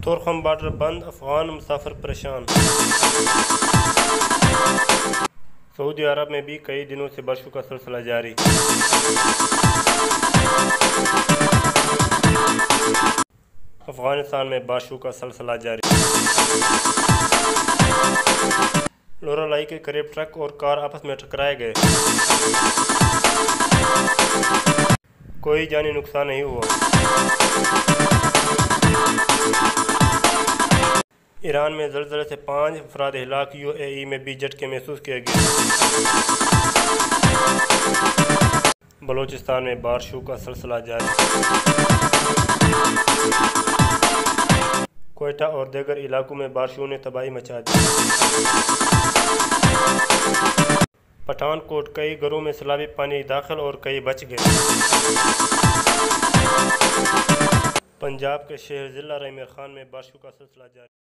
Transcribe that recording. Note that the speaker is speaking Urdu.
طورخم بارڈر بند، افغان مسافر پریشان۔ سعودی عرب میں بھی کئی دنوں سے بارشوں کا سلسلہ جاری۔ افغانستان میں بارشوں کا سلسلہ جاری۔ لورالائی کے قریب ٹرک اور کار آپس میں ٹکرائے گئے۔ کوئی جانی نقصان نہیں ہوا۔ ایران میں زلزلے سے 5 افراد ہلاک، UAE میں بھی جھٹکے محسوس کیے گئے۔ بلوچستان میں بارشوں کا سلسلہ جاری۔ کوئٹہ اور دیگر علاقوں میں بارشوں نے تباہی مچا دی۔ پٹھان کوٹ کئی گھروں میں سیلابی پانی داخل اور کئی بچ گئے۔ پنجاب کے شہر ضلع رحمیر خان میں بارشوں کا سلسلہ جاری۔